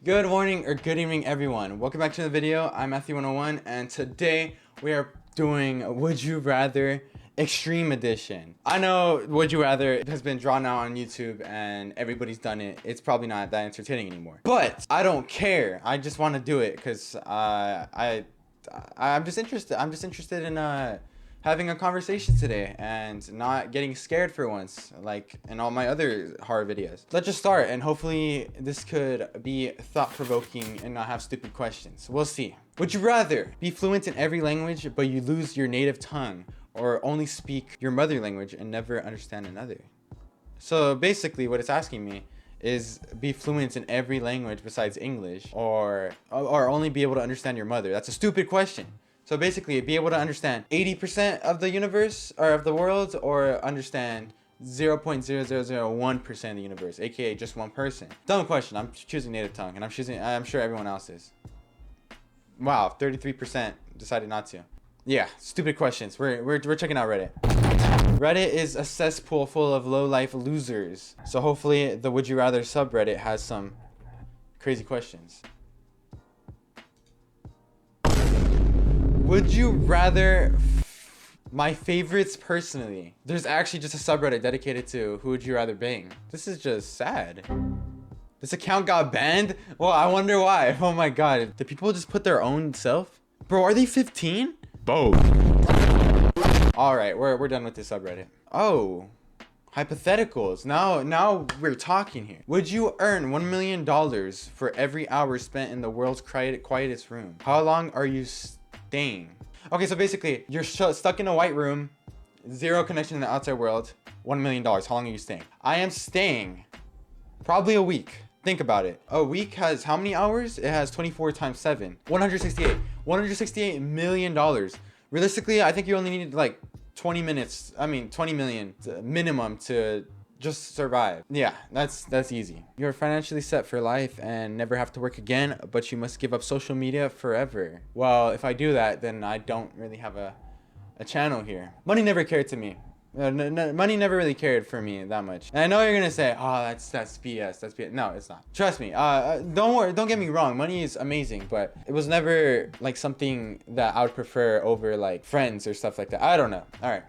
Good morning or good evening, everyone. Welcome back to the video. I'm Matthew101, and today we are doing Would You Rather Extreme Edition. I know Would You Rather has been drawn out on YouTube and everybody's done it. It's probably not that entertaining anymore. But I don't care. I just want to do it because I'm just interested. I'm just interested in having a conversation today and not getting scared for once, like in all my other horror videos. Let's just start, and hopefully this could be thought-provoking and not have stupid questions. We'll see. Would you rather be fluent in every language but you lose your native tongue, or only speak your mother language and never understand another? So basically what it's asking me is be fluent in every language besides English, or only be able to understand your mother. That's a stupid question. So basically, be able to understand 80% of the universe or of the world, or understand 0.0001% of the universe, aka just one person. Dumb question. I'm choosing native tongue, and I'm sure everyone else is. Wow, 33% decided not to. Yeah, stupid questions. We're checking out Reddit. Reddit is a cesspool full of low-life losers. So hopefully the Would You Rather subreddit has some crazy questions. Would you rather my favorites personally? There's actually just a subreddit dedicated to who would you rather bang. This is just sad. This account got banned? Well, I wonder why. Oh my god. Did people just put their own self? Bro, are they 15? Both. Alright, we're done with this subreddit. Oh. Hypotheticals. Now we're talking here. Would you earn $1 million for every hour spent in the world's quietest room? How long are you staying? Okay, so basically you're stuck in a white room, zero connection in the outside world, $1 million. How long are you staying? I am staying probably a week. Think about it. A week has how many hours? It has 24 times 7, 168. $168 million. Realistically, I think you only need like 20 million minimum to just survive. Yeah, that's easy. You're financially set for life and never have to work again, but you must give up social media forever. Well, if I do that, then I don't really have a channel here. Money never cared to me. Money never really cared for me that much. And I know you're gonna say, oh, that's BS. That's BS. No, it's not. Trust me. Don't worry. Don't get me wrong. Money is amazing, but it was never like something that I would prefer over like friends or stuff like that. I don't know. All right.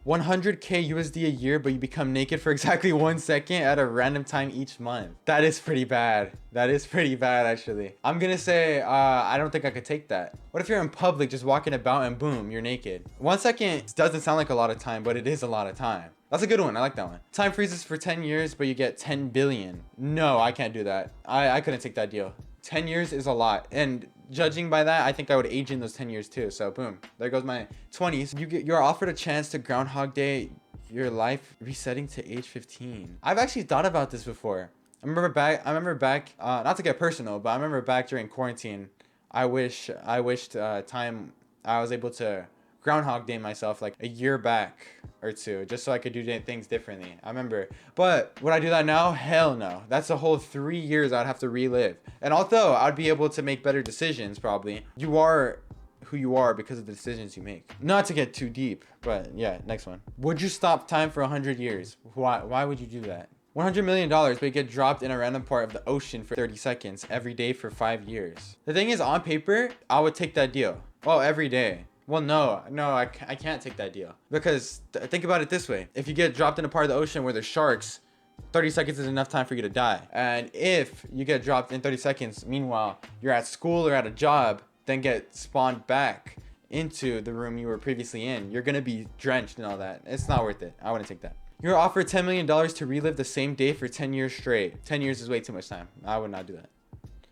100k USD a year, but you become naked for exactly 1 second at a random time each month. That is pretty bad. That is pretty bad, actually. I'm gonna say, I don't think I could take that. What if you're in public just walking about and boom, you're naked? 1 second doesn't sound like a lot of time, but it is a lot of time. That's a good one. I like that one. Time freezes for 10 years, but you get 10 billion. No, I can't do that. I couldn't take that deal. 10 years is a lot. And judging by that, I think I would age in those 10 years too. So boom, there goes my 20s. You're offered a chance to Groundhog Day your life, resetting to age 15. I've actually thought about this before. I remember back, not to get personal, but I remember back during quarantine, I wished time I was able to Groundhog Day myself like a year back or two, just so I could do things differently. I remember. But would I do that now? Hell no. That's a whole 3 years I'd have to relive. And although I'd be able to make better decisions, probably, you are who you are because of the decisions you make. Not to get too deep, but yeah, next one. Would you stop time for 100 years? Why would you do that? $100 million, but you get dropped in a random part of the ocean for 30 seconds every day for 5 years. The thing is, on paper, I would take that deal. Well, every day. Well, no, I can't take that deal. Because think about it this way. If you get dropped in a part of the ocean where there's sharks, 30 seconds is enough time for you to die. And if you get dropped in 30 seconds, meanwhile, you're at school or at a job, then get spawned back into the room you were previously in, you're gonna be drenched and all that. It's not worth it. I wouldn't take that. You're offered $10 million to relive the same day for 10 years straight. 10 years is way too much time. I would not do that.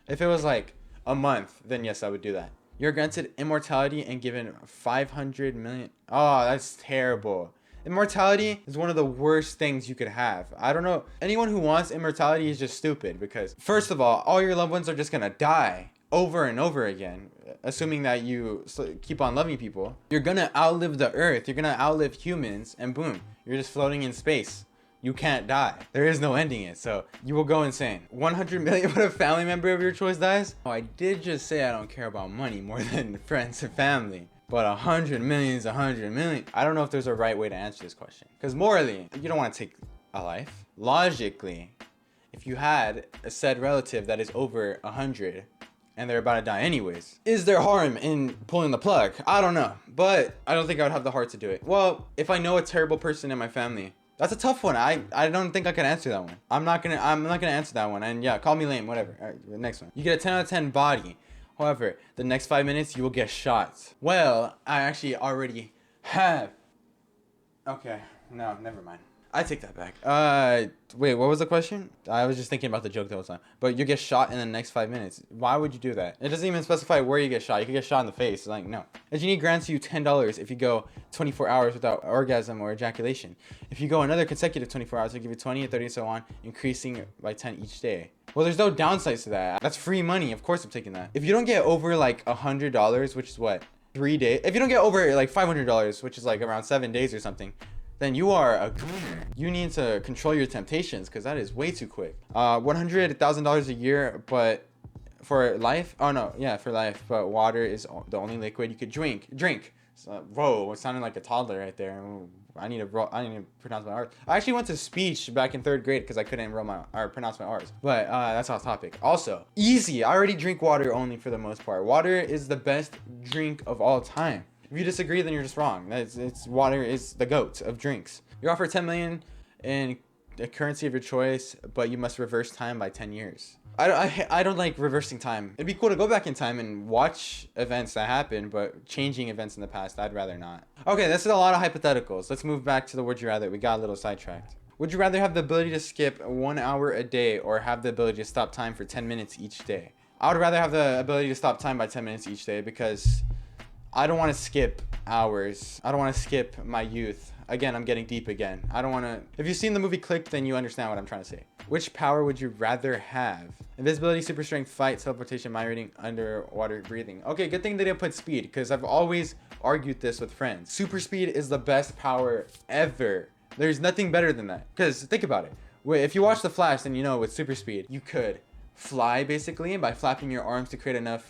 If it was like a month, then yes, I would do that. You're granted immortality and given 500 million. Oh, that's terrible. Immortality is one of the worst things you could have. I don't know. Anyone who wants immortality is just stupid, because first of all your loved ones are just gonna die over and over again, assuming that you keep on loving people. You're gonna outlive the earth. You're gonna outlive humans, and boom, you're just floating in space. You can't die. There is no ending it, so you will go insane. 100 million when a family member of your choice dies? Oh, I did just say I don't care about money more than friends and family. But 100 million is 100 million. I don't know if there's a right way to answer this question. Because morally, you don't want to take a life. Logically, if you had a said relative that is over 100 and they're about to die anyways, is there harm in pulling the plug? I don't know, but I don't think I would have the heart to do it. Well, if I know a terrible person in my family, that's a tough one. I don't think I can answer that one. I'm not gonna answer that one. And yeah, call me lame, whatever. All right, the next one. You get a 10 out of 10 body. However, the next 5 minutes you will get shot. Well, I actually already have. Okay, no, never mind. I take that back. Wait, what was the question? I was just thinking about the joke the whole time. But you get shot in the next 5 minutes. Why would you do that? It doesn't even specify where you get shot. You could get shot in the face. Like, no. A genie grants you $10 if you go 24 hours without orgasm or ejaculation. If you go another consecutive 24 hours, they'll give you 20 or 30 and so on, increasing by 10 each day. Well, there's no downsides to that. That's free money. Of course I'm taking that. If you don't get over like $100, which is what? 3 days? If you don't get over like $500, which is like around 7 days or something, then you are a gooner. You need to control your temptations because that is way too quick. $100,000 a year, but for life? Oh no, yeah, for life. But water is the only liquid you could drink. So, whoa, it sounded like a toddler right there. I need to pronounce my R's. I actually went to speech back in 3rd grade because I couldn't pronounce my R's. But that's off topic. Also, easy. I already drink water only for the most part. Water is the best drink of all time. If you disagree, then you're just wrong. It's water is the GOAT of drinks. You're offered 10 million in the currency of your choice, but you must reverse time by 10 years. I don't like reversing time. It'd be cool to go back in time and watch events that happen, but changing events in the past, I'd rather not. Okay, this is a lot of hypotheticals. Let's move back to the would you rather. We got a little sidetracked. Would you rather have the ability to skip 1 hour a day or have the ability to stop time for 10 minutes each day? I would rather have the ability to stop time by 10 minutes each day because I don't want to skip hours. I don't want to skip my youth. Again, I'm getting deep again. I don't want to. If you've seen the movie Click, then you understand what I'm trying to say. Which power would you rather have? Invisibility, super strength, fight, teleportation, mind reading, underwater breathing. Okay, good thing they didn't put speed because I've always argued this with friends. Super speed is the best power ever. There's nothing better than that. Because think about it. If you watch The Flash, then you know with super speed, you could fly basically by flapping your arms to create enough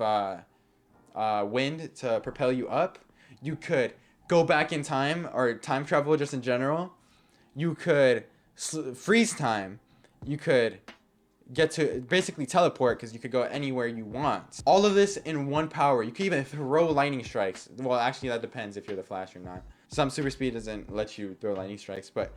wind to propel you up. You could go back in time or time travel just in general. You could freeze time. You could get to basically teleport because you could go anywhere you want. All of this in one power. You could even throw lightning strikes. Well, actually that depends if you're the Flash or not. Some super speed doesn't let you throw lightning strikes, but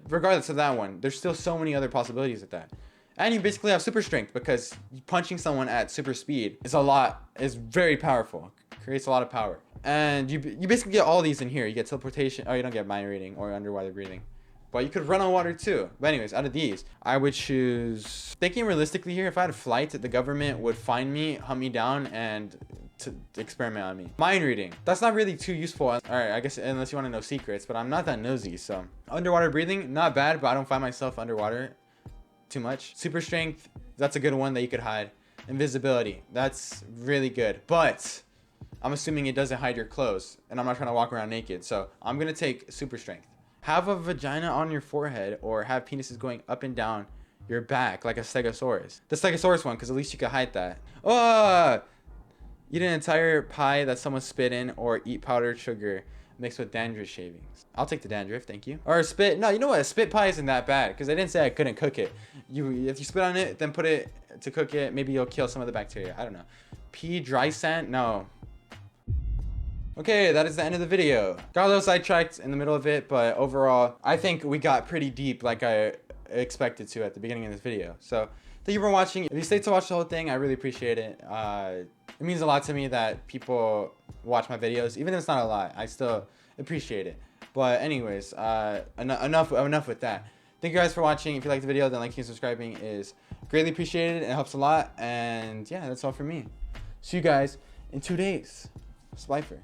regardless of that one, there's still so many other possibilities with that. And you basically have super strength because punching someone at super speed is very powerful. Creates a lot of power. And you basically get all these in here. You get teleportation. Oh, you don't get mind reading or underwater breathing. But you could run on water too. But anyways, out of these, I would choose... Thinking realistically here, if I had a flight, the government would find me, hunt me down, and to experiment on me. Mind reading. That's not really too useful. Alright, I guess unless you want to know secrets, but I'm not that nosy, so... Underwater breathing, not bad, but I don't find myself underwater too much. Super strength, that's a good one that you could hide. Invisibility, that's really good. But I'm assuming it doesn't hide your clothes, and I'm not trying to walk around naked, so I'm gonna take super strength. Have a vagina on your forehead or have penises going up and down your back like a stegosaurus. The stegosaurus one, because at least you could hide that. Oh! Eat an entire pie that someone spit in or eat powdered sugar mixed with dandruff shavings. I'll take the dandruff, thank you. Or spit. No, you know what? A spit pie isn't that bad because they didn't say I couldn't cook it. If you spit on it, then put it to cook it, maybe you'll kill some of the bacteria. I don't know. Pee dry sand? No. Okay, that is the end of the video. Got a little sidetracked in the middle of it, but overall, I think we got pretty deep like I expected to at the beginning of this video. So, thank you for watching. If you stayed to watch the whole thing, I really appreciate it. It means a lot to me that people watch my videos. Even if it's not a lot, I still appreciate it. But anyways, enough with that. Thank you guys for watching. If you liked the video, then liking and subscribing is greatly appreciated and it helps a lot. And yeah, that's all for me. See you guys in 2 days. Slifer.